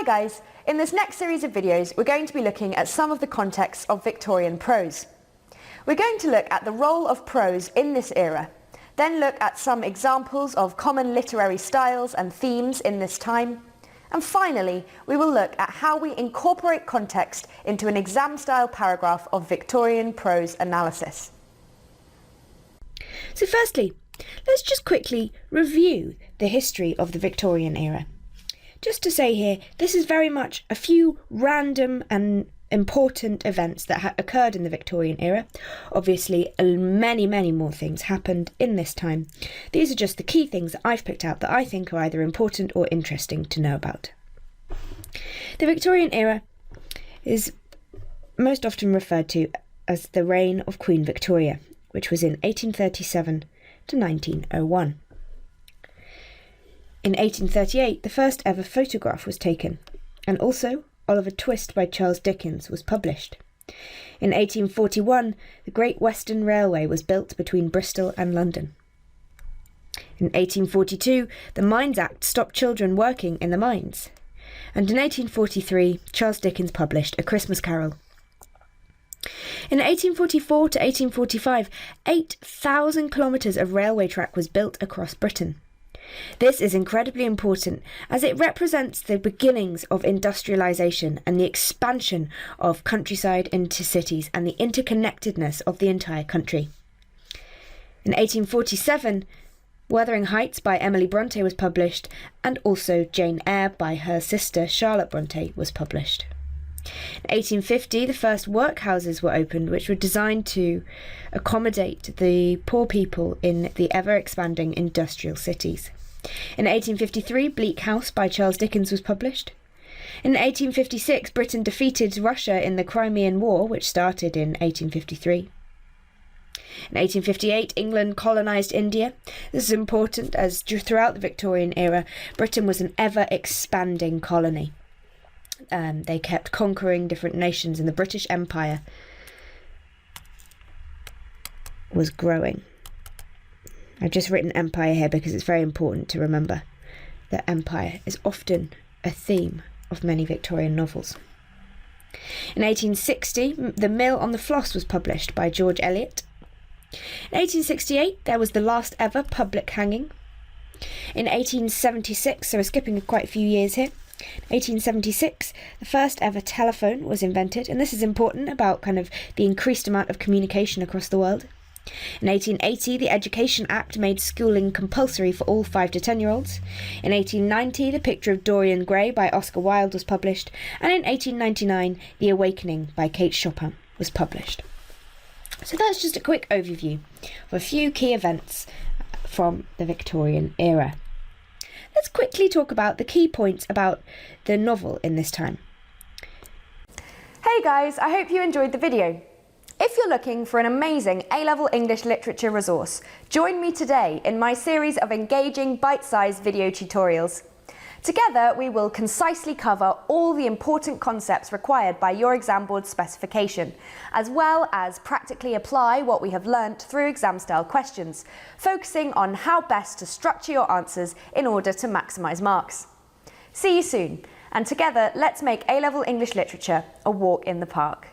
guys, in this next series of videos we're going to be looking at some of the contexts of Victorian prose. We're going to look at the role of prose in this era, then look at some examples of common literary styles and themes in this time, and finally we will look at how we incorporate context into an exam-style paragraph of Victorian prose analysis. So firstly, let's just quickly review the history of the Victorian era. Just to say here, this is very much a few random and important events that occurred in the Victorian era. Obviously, many more things happened in this time. These are just the key things that I've picked out that I think are either important or interesting to know about. The Victorian era is most often referred to as the reign of Queen Victoria, which was in 1837 to 1901. In 1838, the first ever photograph was taken, and also Oliver Twist by Charles Dickens was published. In 1841, the Great Western Railway was built between Bristol and London. In 1842, the Mines Act stopped children working in the mines. And in 1843, Charles Dickens published A Christmas Carol. In 1844 to 1845, 8,000 kilometres of railway track was built across Britain. This is incredibly important as it represents the beginnings of industrialisation and the expansion of countryside into cities and the interconnectedness of the entire country. In 1847, Wuthering Heights by Emily Bronte was published, and also Jane Eyre by her sister Charlotte Bronte was published. In 1850, the first workhouses were opened, which were designed to accommodate the poor people in the ever-expanding industrial cities. In 1853, Bleak House by Charles Dickens was published. In 1856, Britain defeated Russia in the Crimean War, which started in 1853. In 1858, England colonised India. This is important as throughout the Victorian era, Britain was an ever-expanding colony. They kept conquering different nations, and the British Empire was growing. I've just written empire here because it's very important to remember that empire is often a theme of many Victorian novels. In 1860, The Mill on the Floss was published by George Eliot. In 1868, there was the last ever public hanging. In 1876, so we're skipping quite a few years here, 1876, the first ever telephone was invented, and this is important about kind of the increased amount of communication across the world. In 1880, the Education Act made schooling compulsory for all 5 to 10-year-olds. In 1890, The Picture of Dorian Gray by Oscar Wilde was published, and in 1899, The Awakening by Kate Chopin was published. So that's just a quick overview of a few key events from the Victorian era. Let's quickly talk about the key points about the novel in this time. Hey guys, I hope you enjoyed the video. If you're looking for an amazing A-level English literature resource, join me today in my series of engaging bite-sized video tutorials. Together, we will concisely cover all the important concepts required by your exam board specification, as well as practically apply what we have learnt through exam-style questions, focusing on how best to structure your answers in order to maximise marks. See you soon, and together let's make A-level English literature a walk in the park.